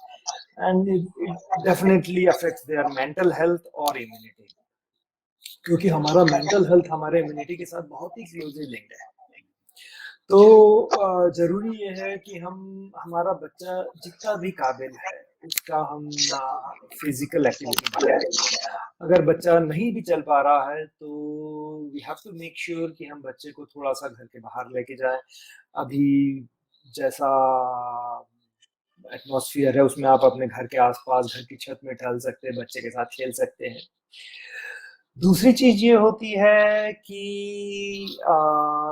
and it definitely affects their mental health और इम्यूनिटी, क्योंकि हमारा मेंटल हेल्थ हमारे इम्यूनिटी के साथ बहुत ही क्लोजली लिंक्ड है। तो जरूरी ये है कि हमारा बच्चा जितना भी काबिल है उसका हम फिजिकल एक्टिविटी बढ़ाएं। अगर बच्चा नहीं भी चल पा रहा है तो we have to make sure कि हम बच्चे को थोड़ा सा घर के बाहर लेके जाएं। अभी जैसा एटमॉस्फेयर है उसमें आप अपने घर के आसपास घर की छत में टहल सकते हैं, बच्चे के साथ खेल सकते हैं। दूसरी चीज ये होती है कि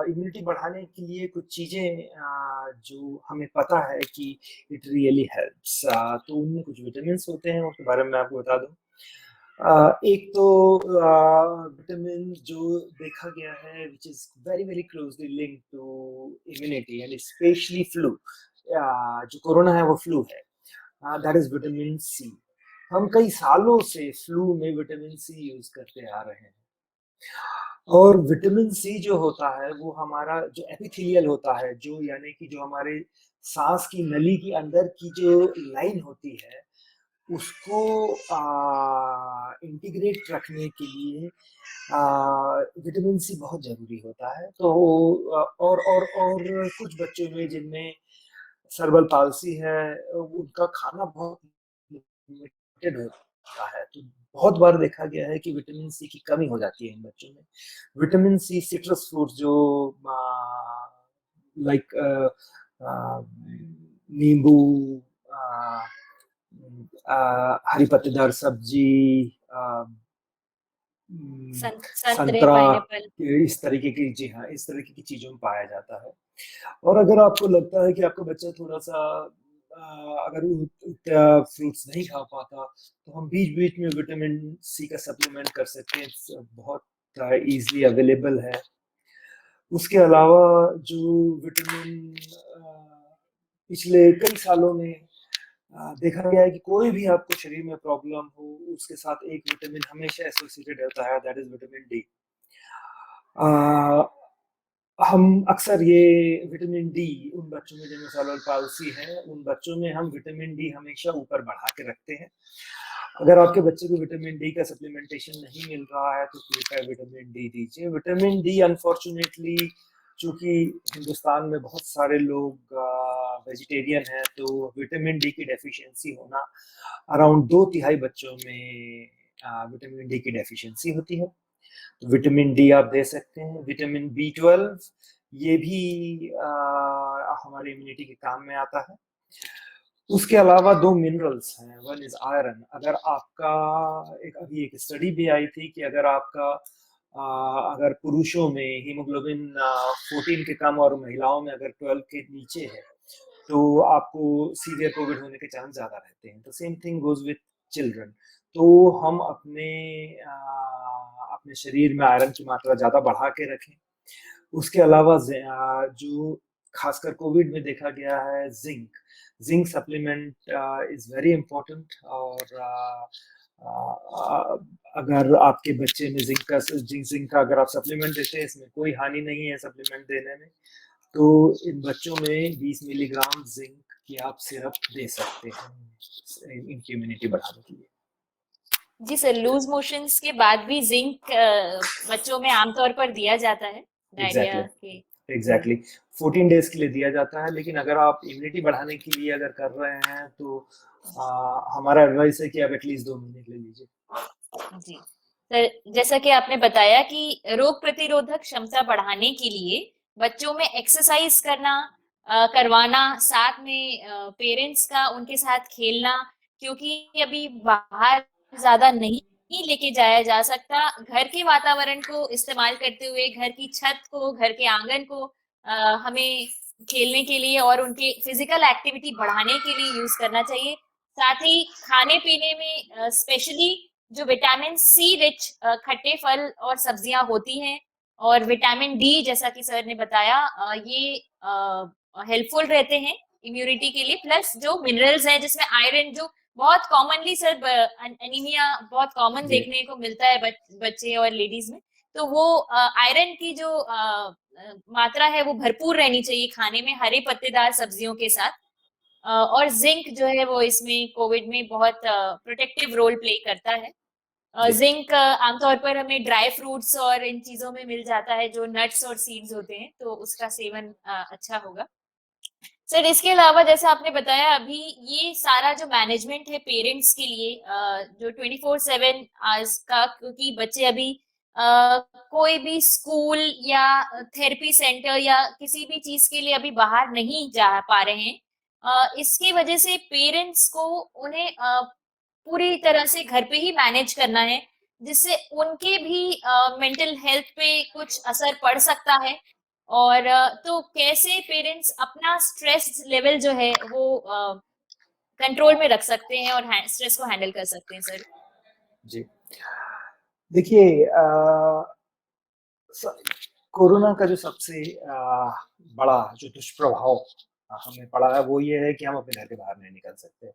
इम्यूनिटी बढ़ाने के लिए कुछ चीजें जो हमें पता है कि इट रियली हेल्प्स, तो उनमें कुछ विटामिन होते हैं, उसके बारे में मैं आपको बता दूं। एक तो विटामिन जो देखा गया है which is very very closely linked to immunity and specially flu, जो कोरोना है वो फ्लू है, दैट इज विटामिन सी। हम कई सालों से फ्लू में विटामिन सी यूज करते आ रहे हैं। और विटामिन सी जो होता है वो हमारा जो एपिथेलियल होता है, जो यानी कि जो हमारे सांस की नली के अंदर की जो लाइन होती है उसको इंटीग्रेट रखने के लिए विटामिन सी बहुत जरूरी होता है। तो और कुछ बच्चों में जिनमें सर्बल पाल्सी है उनका खाना बहुत लिमिटेड होता है, तो बहुत बार देखा गया है कि विटामिन सी की कमी हो जाती है इन बच्चों में। विटामिन सी सिट्रस फ्रूट्स जो लाइक नींबू, हरी पत्तेदार सब्जी, संतरे, संतरा, पाइनएप्पल। इस तरीके की, जी हाँ, इस तरीके की चीजों में पाया जाता है। और अगर आपको लगता है कि आपका बच्चा थोड़ा सा अगर फ्रूट्स नहीं खा पाता तो हम बीच बीच में विटामिन सी का सप्लीमेंट कर सकते हैं, बहुत इजीली अवेलेबल है। उसके अलावा जो विटामिन पिछले कई सालों में देखा गया है कि कोई भी आपको शरीर में प्रॉब्लम हो उसके साथ एक विटामिन हमेशा एसोसिएटेड रहता है, दैट इज विटामिन डी। हम अक्सर ये विटामिन डी उन बच्चों में जिनमें सेरेब्रल पाल्सी है, उन बच्चों में हम विटामिन डी हमेशा ऊपर बढ़ा के रखते हैं। अगर आपके बच्चे को विटामिन डी का सप्लीमेंटेशन नहीं मिल रहा है तो कृपया विटामिन डी दीजिए। विटामिन डी अनफॉर्चुनेटली चूंकि हिंदुस्तान में बहुत सारे लोग वेजिटेरियन हैं, तो विटामिन डी की डेफिशिएंसी होना, अराउंड 2/3 बच्चों में विटामिन डी की डेफिशिएंसी होती है। तो विटामिन डी आप दे सकते हैं। विटामिन B12 ये भी हमारी इम्यूनिटी के काम में आता है। उसके अलावा 2 मिनरल्स हैं, वन इज आयरन। अगर आपका अभी एक स्टडी भी आई थी कि अगर पुरुषों में हीमोग्लोबिन 14 के कम और महिलाओं में अगर 12 के नीचे है, तो आपको सीवियर कोविड होने के चांस ज्यादा रहते हैं। तो same thing goes with children. तो हम अपने शरीर में आयरन की मात्रा ज्यादा बढ़ा के रखें। उसके अलावा जो खासकर कोविड में देखा गया है, zinc supplement is very important. और अगर आपके बच्चे में जिंक का अगर आप सप्लीमेंट देते हैं, इसमें कोई हानि नहीं है सप्लीमेंट देने में। तो इन बच्चों में 20 मिलीग्राम जिंक की आप सिरप दे सकते हैं इनकी इम्यूनिटी बढ़ाने के लिए। जी सर, लूज मोशंस के बाद भी जिंक बच्चों में आमतौर पर दिया जाता है डायरिया के। एग्जैक्टली 14 डेज के लिए दिया जाता है। लेकिन अगर आप इम्यूनिटी बढ़ाने के लिए अगर कर रहे हैं, तो हमारा एडवाइस है कि आप एटलीस्ट 2 महीने के लिए लीजिए। जी सर, जैसा कि आपने बताया कि रोग प्रतिरोधक क्षमता बढ़ाने के लिए बच्चों में एक्सरसाइज करवाना, साथ में पेरेंट्स का उनके साथ खेलना, क्योंकि अभी बाहर ज्यादा नहीं लेके जाया जा सकता। घर के वातावरण को इस्तेमाल करते हुए, घर की छत को, घर के आंगन को हमें खेलने के लिए और उनके फिजिकल एक्टिविटी बढ़ाने के लिए यूज करना चाहिए। साथ ही खाने पीने में स्पेशली जो विटामिन सी रिच खट्टे फल और सब्जियां होती हैं, और विटामिन डी, जैसा कि सर ने बताया, ये हेल्पफुल रहते हैं इम्यूनिटी के लिए। प्लस जो मिनरल्स हैं, जिसमें आयरन, जो बहुत कॉमनली सर एनीमिया बहुत कॉमन देखने को मिलता है बच्चे और लेडीज में, तो वो आयरन की जो मात्रा है वो भरपूर रहनी चाहिए खाने में, हरे पत्तेदार सब्जियों के साथ। और जिंक जो है वो इसमें कोविड में बहुत प्रोटेक्टिव रोल प्ले करता है। जिंक आमतौर पर हमें ड्राई फ्रूट्स और इन चीजों में मिल जाता है, जो नट्स और सीड्स होते हैं, तो उसका सेवन अच्छा होगा। सर, इसके अलावा जैसे आपने बताया अभी, ये सारा जो मैनेजमेंट है पेरेंट्स के लिए, जो 24/7 आज का, क्योंकि बच्चे अभी कोई भी स्कूल या थेरेपी सेंटर या किसी भी चीज के लिए अभी बाहर नहीं जा पा रहे हैं, इसकी वजह से पेरेंट्स को उन्हें पूरी तरह से घर पे ही मैनेज करना है, जिससे उनके भी मेंटल हेल्थ पे कुछ असर पड़ सकता है। और तो कैसे पेरेंट्स अपना स्ट्रेस लेवल जो है वो कंट्रोल में रख सकते हैं और स्ट्रेस को हैंडल कर सकते हैं सर? जी देखिए, कोरोना का जो सबसे बड़ा जो दुष्प्रभाव हमें पड़ा है, वो ये है कि हम अपने घर के बाहर नहीं निकल सकते।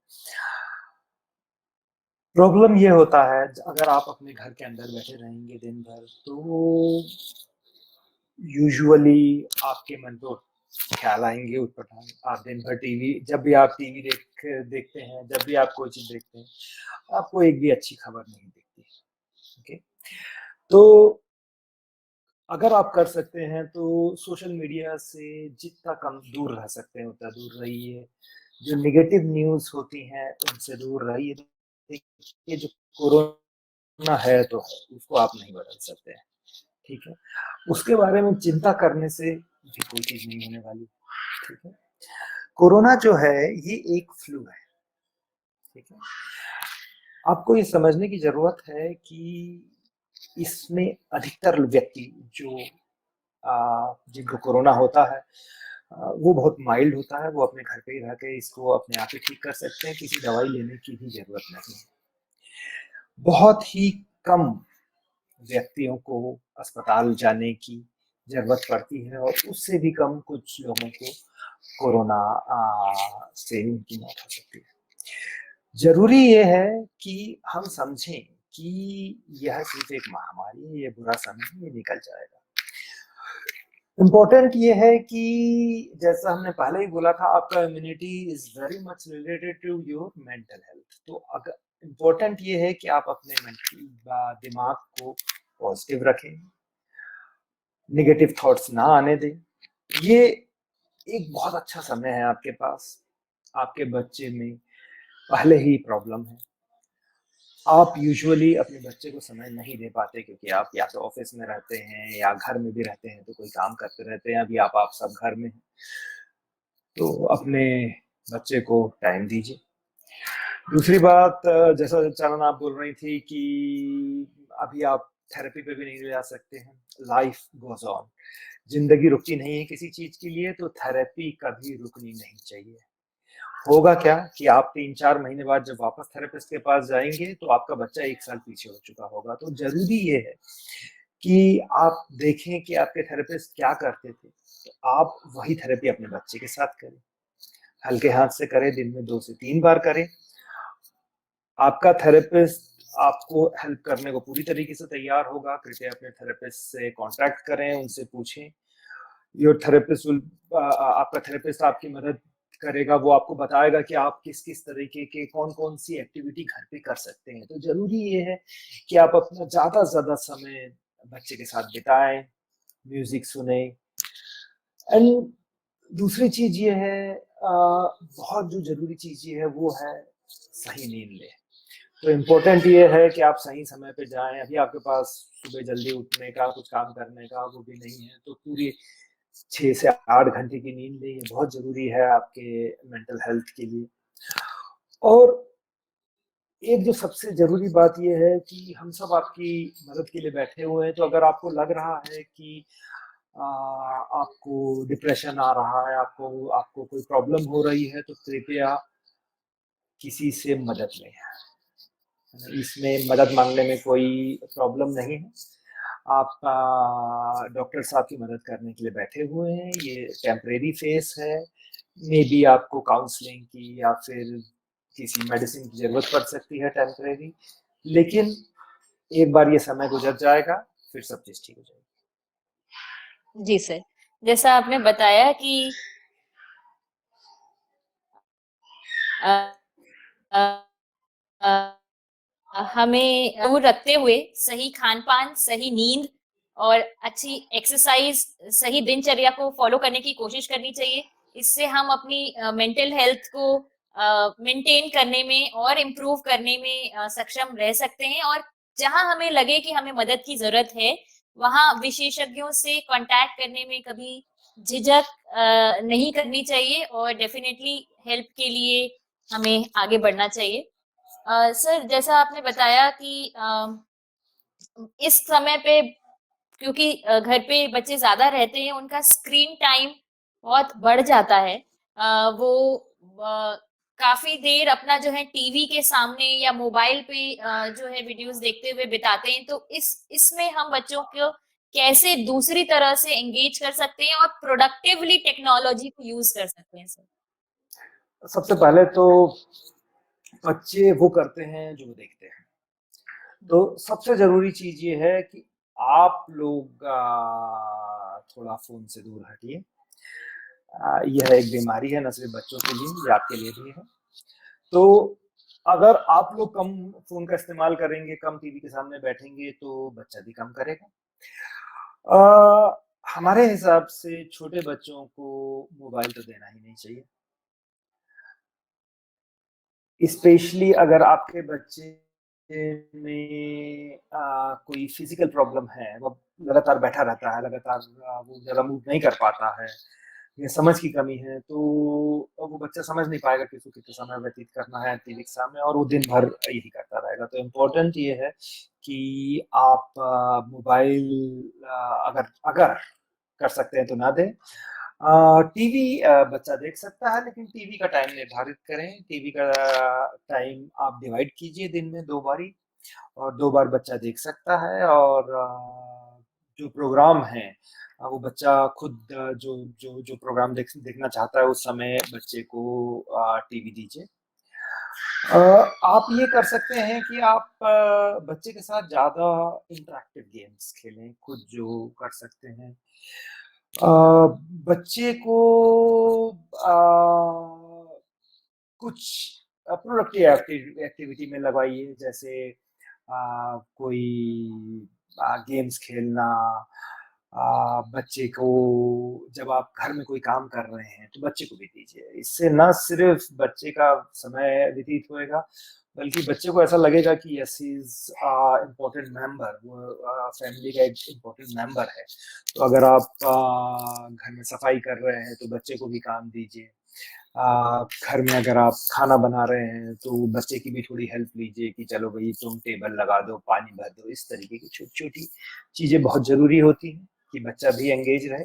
प्रॉब्लम ये होता है, अगर आप अपने घर के अंदर बैठे रहेंगे दिन भर, तो यूजुअली आपके मन को ख्याल आएंगे उठपटांग। आप दिन भर जब भी आप टीवी देखते हैं, जब भी आप कोई चीज देखते हैं, आपको एक भी अच्छी खबर नहीं दिखती। ओके, तो अगर आप कर सकते हैं तो सोशल मीडिया से जितना कम दूर रह सकते हैं उतना दूर रहिए। जो नेगेटिव न्यूज होती हैं उनसे दूर रहिए। देखिए, जो कोरोना है तो है, उसको आप नहीं बदल सकते हैं, ठीक है। उसके बारे में चिंता करने से भी कोई चीज नहीं होने वाली, ठीक है। कोरोना जो है ये एक फ्लू है, ठीक है। आपको ये समझने की जरूरत है कि इसमें अधिकतर व्यक्ति जो जिनको कोरोना होता है, वो बहुत माइल्ड होता है। वो अपने घर पे ही रह के इसको अपने आप ही ठीक कर सकते हैं, किसी दवाई लेने की भी जरूरत नहीं है। बहुत ही कम व्यक्तियों को अस्पताल जाने की जरूरत पड़ती है, और उससे भी कम कुछ लोगों को कोरोना से उनकी मौत हो सकती है। जरूरी ये है कि हम समझें कि यह सिर्फ एक महामारी है, ये बुरा समय है, ये निकल जाएगा। इम्पोर्टेंट ये है कि जैसा हमने पहले ही बोला था, आपका immunity is very much related to your mental health. तो अगर इम्पोर्टेंट ये है कि आप अपने दिमाग को पॉजिटिव रखें, नेगेटिव थॉट्स ना आने दें, ये एक बहुत अच्छा समय है आपके पास। आपके बच्चे में पहले ही प्रॉब्लम है। आप यूजुअली अपने बच्चे को समय नहीं दे पाते क्योंकि आप या तो ऑफिस में रहते हैं या घर में भी रहते हैं तो कोई काम करते रहते हैं। अभी आप सब घर में हैं, तो अपने बच्चे को टाइम दीजिए। दूसरी बात, जैसा चानन आप बोल रही थी कि अभी आप थेरेपी पे भी नहीं जा सकते हैं। लाइफ गोज ऑन, जिंदगी रुकती नहीं है किसी चीज के लिए, तो थेरेपी कभी रुकनी नहीं चाहिए। होगा क्या कि आप 3-4 महीने बाद जब वापस थेरेपिस्ट के पास जाएंगे तो आपका बच्चा 1 साल पीछे हो चुका होगा। तो जरूरी ये है कि आप देखें कि आपके थेरेपिस्ट क्या करते थे, तो आप वही थेरेपी अपने बच्चे के साथ करें। हल्के हाथ से करें, दिन में 2 से 3 बार करें। आपका थेरेपिस्ट आपको हेल्प करने को पूरी तरीके से तैयार होगा। कृपया अपने थेरेपिस्ट से कांटेक्ट करें, उनसे पूछें। योर थेरेपिस्ट विल आपका थेरेपिस्ट आपकी मदद करेगा। वो आपको बताएगा कि आप किस किस तरीके के कौन कौन सी एक्टिविटी घर पे कर सकते हैं। तो जरूरी ये है कि आप अपना ज्यादा से ज्यादा समय बच्चे के साथ बिताएं, म्यूजिक सुने। एंड दूसरी चीज ये है, बहुत जो जरूरी चीज ये है वो है सही नींद लें। तो इम्पोर्टेंट ये है कि आप सही समय पे जाएं। अभी आपके पास सुबह जल्दी उठने का, कुछ काम करने का वो भी नहीं है, तो पूरी 6 से 8 घंटे की नींद लें। ये बहुत जरूरी है आपके मेंटल हेल्थ के लिए। और एक जो सबसे जरूरी बात ये है कि हम सब आपकी मदद के लिए बैठे हुए हैं। तो अगर आपको लग रहा है कि आपको डिप्रेशन आ रहा है, आपको आपको कोई प्रॉब्लम हो रही है, तो कृपया किसी से मदद लें। इसमें मदद मांगने में कोई प्रॉब्लम नहीं है। आप डॉक्टर साहब की मदद करने के लिए बैठे हुए हैं। ये टेम्परेरी फेस है। मे बी आपको काउंसलिंग की या फिर किसी मेडिसिन की जरूरत पड़ सकती है टेम्परेरी, लेकिन एक बार ये समय गुजर जाएगा, फिर सब चीज ठीक हो जाएगी। जी सर, जैसा आपने बताया कि अ, अ, अ, हमें दूर रखते हुए सही खान-पान, सही नींद और अच्छी एक्सरसाइज, सही दिनचर्या को फॉलो करने की कोशिश करनी चाहिए। इससे हम अपनी मेंटल हेल्थ को मेंटेन करने में और इम्प्रूव करने में सक्षम रह सकते हैं और जहाँ हमें लगे कि हमें मदद की ज़रूरत है, वहाँ विशेषज्ञों से कॉन्टैक्ट करने में कभी झिझक नहीं करनी चाहिए और डेफिनिटली हेल्प के लिए हमें आगे बढ़ना चाहिए। सर, जैसा आपने बताया कि इस समय पे क्योंकि घर पे बच्चे ज़्यादा रहते हैं, उनका स्क्रीन टाइम बहुत बढ़ जाता है। वो काफ़ी देर अपना जो है टीवी के सामने या मोबाइल पे जो है वीडियोज़ देखते हुए बिताते हैं। तो इसमें हम बच्चों को कैसे दूसरी तरह से एंगेज कर सकते हैं और प्रोडक्टिवली टेक्नोलॉजी को यूज़ कर सकते हैं सर? सबसे पहले तो बच्चे वो करते हैं जो वो देखते हैं। तो सबसे जरूरी चीज ये है कि आप लोग थोड़ा फोन से दूर हटिए। यह एक बीमारी है, न सिर्फ बच्चों के लिए, ये आपके लिए भी है। तो अगर आप लोग कम फोन का इस्तेमाल करेंगे, कम टीवी के सामने बैठेंगे, तो बच्चा भी कम करेगा। हमारे हिसाब से छोटे बच्चों को मोबाइल तो देना ही नहीं चाहिए। स्पेशली अगर आपके बच्चे में कोई फिजिकल प्रॉब्लम है, वो लगातार बैठा रहता है, लगातार वो ज़्यादा मूव नहीं कर पाता है, या समझ की कमी है, तो वो बच्चा समझ नहीं पाएगा कि उसको कितना समय व्यतीत करना है टीवी के सामने, और वो दिन भर यही करता रहेगा। तो इम्पोर्टेंट ये है कि आप मोबाइल अगर अगर कर सकते हैं तो ना दें। टीवी बच्चा देख सकता है, लेकिन टीवी का टाइम निर्धारित करें। टीवी का टाइम आप डिवाइड कीजिए दिन में 2 बारी, और 2 बार बच्चा देख सकता है। और जो प्रोग्राम है वो बच्चा खुद जो जो जो प्रोग्राम देखना चाहता है उस समय बच्चे को टीवी दीजिए। आप ये कर सकते हैं कि आप बच्चे के साथ ज़्यादा इंटरैक्टिव गेम्स खेलें, खुद जो कर सकते हैं। अ, बच्चे को कुछ प्रोडक्टिव एक्टिविटी में लगवाइए, जैसे कोई गेम्स खेलना, बच्चे को जब आप घर में कोई काम कर रहे हैं तो बच्चे को भी दीजिए। इससे ना सिर्फ बच्चे का समय व्यतीत होएगा, बल्कि बच्चे को ऐसा लगेगा कि yes he is important member, वो फैमिली का एक इम्पोर्टेंट मेंबर है। तो अगर आप घर में सफाई कर रहे हैं तो बच्चे को भी काम दीजिए। घर में अगर आप खाना बना रहे हैं तो बच्चे की भी थोड़ी हेल्प लीजिए कि चलो भाई तुम टेबल लगा दो, पानी भर दो। इस तरीके की छोटी छोटी चीजें बहुत जरूरी होती हैं कि बच्चा भी एंगेज रहे।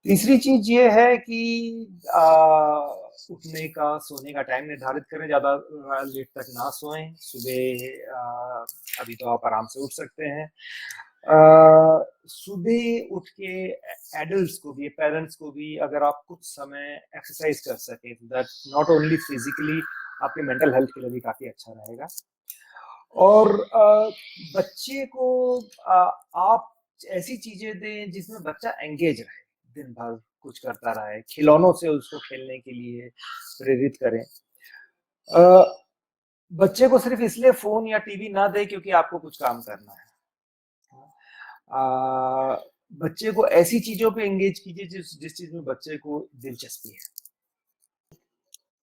तीसरी चीज ये है कि उठने का सोने का टाइम निर्धारित करें, ज्यादा लेट तक ना सोएं। सुबह अभी तो आप आराम से उठ सकते हैं, सुबह उठ के एडल्ट्स को भी, पेरेंट्स को भी अगर आप कुछ समय एक्सरसाइज कर सकें, दैट नॉट ओनली फिजिकली, आपके मेंटल हेल्थ के लिए भी काफी अच्छा रहेगा। और बच्चे को आप ऐसी चीजें दें जिसमें बच्चा एंगेज रहे, दिन भर कुछ करता रहे, खिलौनों से उसको खेलने के लिए प्रेरित करें। बच्चे को सिर्फ इसलिए फोन या टीवी ना दे क्योंकि आपको कुछ काम करना है। बच्चे को ऐसी चीजों पे एंगेज कीजिए जिस चीज में बच्चे को दिलचस्पी है।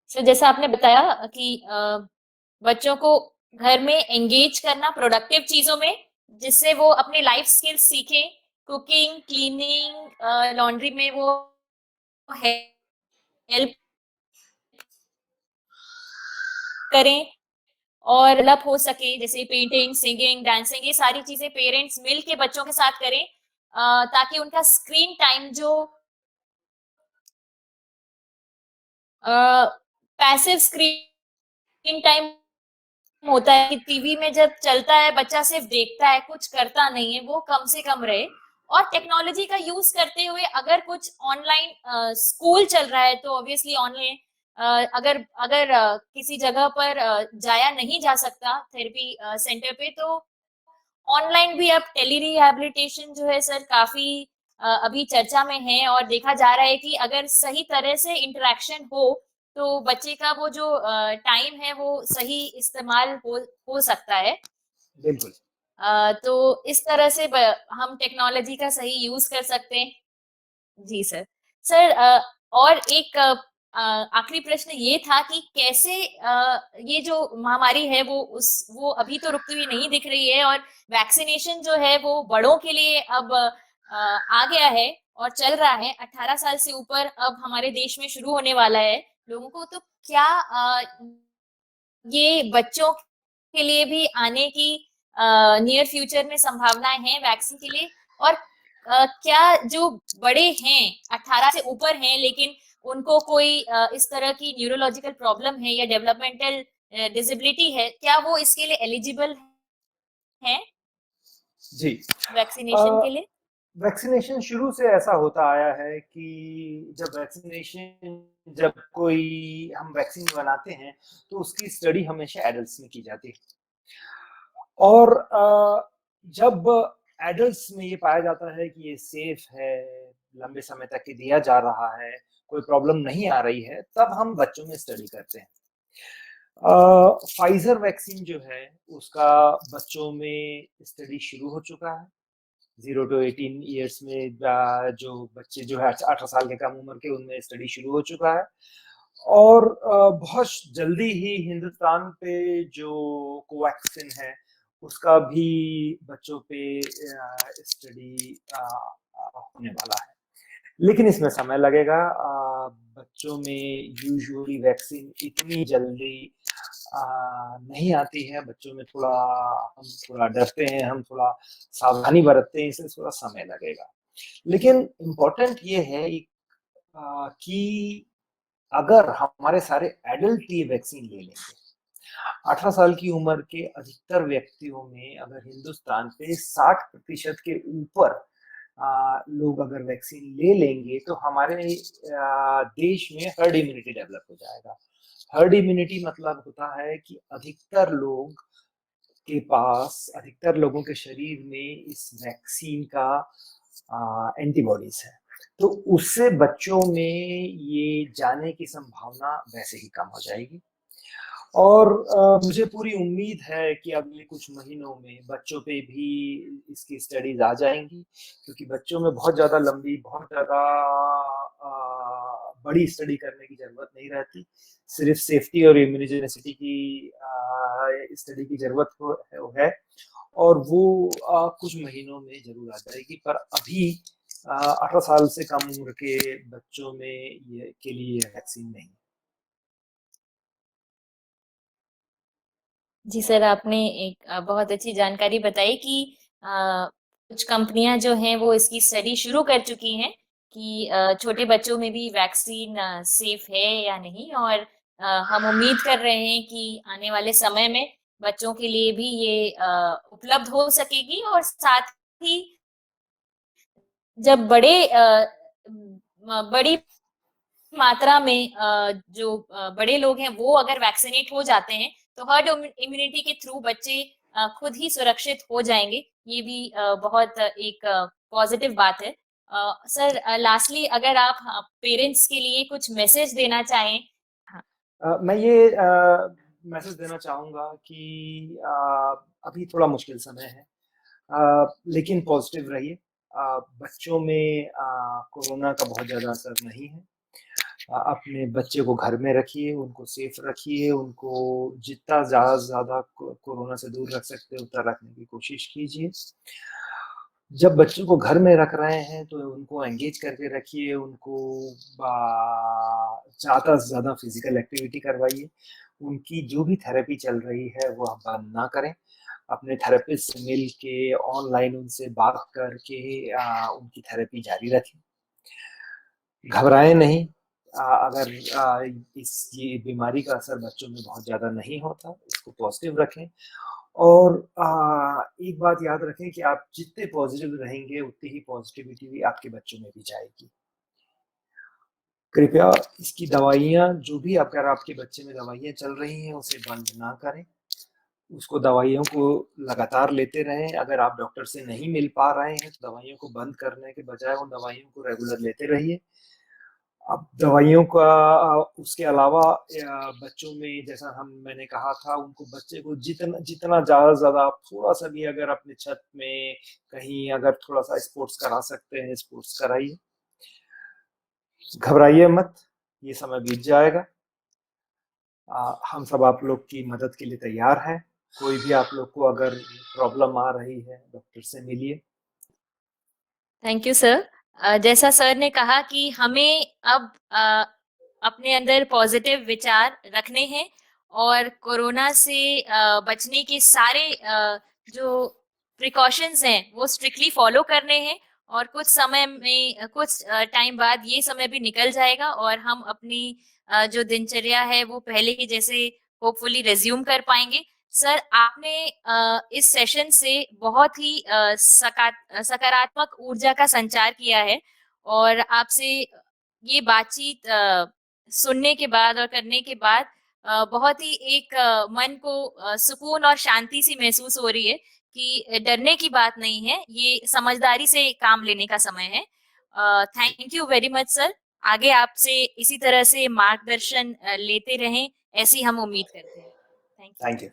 सर जैसा आपने बताया कि बच्चों को घर में एंगेज करना प्रोडक्टिव चीजों में, जिससे वो अपने लाइफ स्किल्स सीखें, कुकिंग, क्लीनिंग, लॉन्ड्री में वो हेल्प करें और डेवलप हो सके, जैसे पेंटिंग, सिंगिंग, डांसिंग, ये सारी चीजें पेरेंट्स मिल के बच्चों के साथ करें, ताकि उनका स्क्रीन टाइम जो पैसिव स्क्रीन टाइम होता है कि टीवी में जब चलता है बच्चा सिर्फ देखता है, कुछ करता नहीं है, वो कम से कम रहे। और टेक्नोलॉजी का यूज करते हुए अगर कुछ ऑनलाइन स्कूल चल रहा है तो ऑब्वियसली ऑनलाइन, अगर अगर किसी जगह पर जाया नहीं जा सकता थेरेपी सेंटर पे, तो ऑनलाइन भी अब टेली रिहैबिलिटेशन जो है सर काफी अभी चर्चा में है, और देखा जा रहा है कि अगर सही तरह से इंटरेक्शन हो तो बच्चे का वो जो टाइम है वो सही इस्तेमाल हो सकता है। बिल्कुल। तो इस तरह से हम टेक्नोलॉजी का सही यूज कर सकते हैं। जी सर। सर और एक आखिरी प्रश्न ये था कि कैसे ये जो महामारी है वो अभी तो रुकती हुई नहीं दिख रही है, और वैक्सीनेशन जो है वो बड़ों के लिए अब आ गया है और चल रहा है। 18 साल से ऊपर अब हमारे देश में शुरू होने वाला है लोगों को। तो क्या ये बच्चों के लिए भी आने की नियर फ्यूचर में संभावनाएं हैं वैक्सीन के लिए? और क्या जो बड़े हैं, 18 से ऊपर हैं, लेकिन उनको कोई इस तरह की न्यूरोलॉजिकल प्रॉब्लम है या डेवलपमेंटल डिसेबिलिटी है, क्या वो इसके लिए एलिजिबल हैं जी, वैक्सीनेशन के लिए? वैक्सीनेशन शुरू से ऐसा होता आया है कि जब कोई हम वैक्सीन बनाते हैं तो उसकी स्टडी हमेशा एडल्ट्स में की जाती है। और जब एडल्ट्स में ये पाया जाता है कि ये सेफ है, लंबे समय तक ये दिया जा रहा है, कोई प्रॉब्लम नहीं आ रही है, तब हम बच्चों में स्टडी करते हैं। फाइजर वैक्सीन जो है उसका बच्चों में स्टडी शुरू हो चुका है। 0 to 18 ईयर्स में जो बच्चे जो है 18 साल के कम उम्र के, उनमें स्टडी शुरू हो चुका है। और बहुत जल्दी ही हिंदुस्तान पे जो कोवैक्सिन है उसका भी बच्चों पे स्टडी होने वाला है, लेकिन इसमें समय लगेगा। बच्चों में यूजुअली वैक्सीन इतनी जल्दी नहीं आती है। बच्चों में हम थोड़ा डरते हैं, हम थोड़ा सावधानी बरतते हैं, इसलिए थोड़ा समय लगेगा। लेकिन इम्पोर्टेंट ये है कि अगर हमारे सारे एडल्ट ये वैक्सीन ले लेंगे, 18 साल की उम्र के अधिकतर व्यक्तियों में अगर हिंदुस्तान पे 60% के ऊपर लोग अगर वैक्सीन ले लेंगे तो हमारे देश में हर्ड इम्यूनिटी डेवलप हो जाएगा। हर्ड इम्यूनिटी मतलब होता है कि अधिकतर लोगों के शरीर में इस वैक्सीन का एंटीबॉडीज है, तो उससे बच्चों में ये जाने की संभावना वैसे ही कम हो जाएगी। और मुझे पूरी उम्मीद है कि अगले कुछ महीनों में बच्चों पे भी इसकी स्टडीज आ जाएंगी, क्योंकि बच्चों में बहुत ज़्यादा लंबी, बहुत ज़्यादा बड़ी स्टडी करने की ज़रूरत नहीं रहती। सिर्फ सेफ्टी और इम्यूनोजेनिसिटी की स्टडी की ज़रूरत है, और वो कुछ महीनों में ज़रूर आ जाएगी। पर अभी 18 साल से कम उम्र के बच्चों में ये के लिए वैक्सीन नहीं है। जी सर, आपने एक बहुत अच्छी जानकारी बताई कि कुछ कंपनियां जो हैं वो इसकी स्टडी शुरू कर चुकी हैं कि छोटे बच्चों में भी वैक्सीन सेफ है या नहीं, और हम उम्मीद कर रहे हैं कि आने वाले समय में बच्चों के लिए भी ये उपलब्ध हो सकेगी। और साथ ही जब बड़ी मात्रा में जो बड़े लोग हैं वो अगर वैक्सीनेट हो जाते हैं तो हर्ड इम्यूनिटी के थ्रू बच्चे खुद ही सुरक्षित हो जाएंगे। ये भी बहुत एक पॉजिटिव बात है। सर, लास्टली अगर आप पेरेंट्स के लिए कुछ मैसेज देना चाहें। हाँ। मैं ये मैसेज देना चाहूँगा कि अभी थोड़ा मुश्किल समय है, लेकिन पॉजिटिव रहिए। बच्चों में कोरोना का बहुत ज़्यादा असर नहीं है। अपने बच्चे को घर में रखिए, उनको सेफ रखिए, उनको जितना ज़्यादा से ज़्यादा कोरोना से दूर रख सकते हैं उतना रखने की कोशिश कीजिए। जब बच्चों को घर में रख रहे हैं तो उनको एंगेज करके रखिए, उनको ज़्यादा से ज़्यादा फिजिकल एक्टिविटी करवाइए। उनकी जो भी थेरेपी चल रही है वो आप बंद ना करें। अपने थेरेपिस्ट से मिल के ऑनलाइन उनसे बात करके उनकी थेरेपी जारी रखें। घबराएं नहीं। अगर ये बीमारी का असर बच्चों में बहुत ज़्यादा नहीं होता, इसको पॉजिटिव रखें। और एक बात याद रखें कि आप जितने पॉजिटिव रहेंगे उतनी ही पॉजिटिविटी भी आपके बच्चों में भी जाएगी। कृपया इसकी दवाइयाँ, जो भी अगर आपके बच्चे में दवाइयाँ चल रही हैं उसे बंद ना करें। उसको दवाइयों को लगातार लेते रहें। अगर आप डॉक्टर से नहीं मिल पा रहे हैं तो दवाइयों को बंद करने के बजाय उन दवाइयों को रेगुलर लेते रहिए। अब दवाइयों का उसके अलावा बच्चों में जैसा मैंने कहा था, उनको बच्चे को जितना जितना ज़्यादा से ज़्यादा आप थोड़ा सा भी अगर अपने छत में कहीं अगर थोड़ा सा स्पोर्ट्स करा सकते हैं, स्पोर्ट्स कराइए। घबराइए मत, ये समय बीत जाएगा। हम सब आप लोग की मदद के लिए तैयार हैं। कोई भी आप लोग को अगर प्रॉब्लम आ रही है, डॉक्टर से मिलिए। Thank you sir. जैसा सर ने कहा कि हमें अब अपने अंदर पॉजिटिव विचार रखने हैं और कोरोना से बचने के सारे जो प्रिकॉशंस हैं वो स्ट्रिक्टली फॉलो करने हैं। और कुछ समय में कुछ टाइम बाद ये समय भी निकल जाएगा और हम अपनी जो दिनचर्या है वो पहले की जैसे होपफुली रिज्यूम कर पाएंगे। सर, आपने इस सेशन से बहुत ही सकारात्मक ऊर्जा का संचार किया है, और आपसे ये बातचीत सुनने के बाद और करने के बाद बहुत ही एक मन को सुकून और शांति सी महसूस हो रही है कि डरने की बात नहीं है, ये समझदारी से काम लेने का समय है। Thank you very much sir. आगे आपसे इसी तरह से मार्गदर्शन लेते रहें, ऐसी हम उम्मीद करते हैं। Thank you.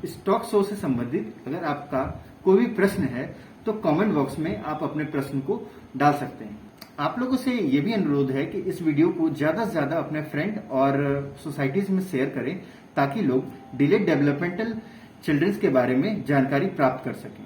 इस टॉक शो से संबंधित अगर आपका कोई भी प्रश्न है तो कमेंट बॉक्स में आप अपने प्रश्न को डाल सकते हैं। आप लोगों से ये भी अनुरोध है कि इस वीडियो को ज़्यादा से ज़्यादा अपने फ्रेंड और सोसाइटीज़ में शेयर करें ताकि लोग डिलेड डेवलपमेंटल चिल्ड्रंस के बारे में जानकारी प्राप्त कर सकें।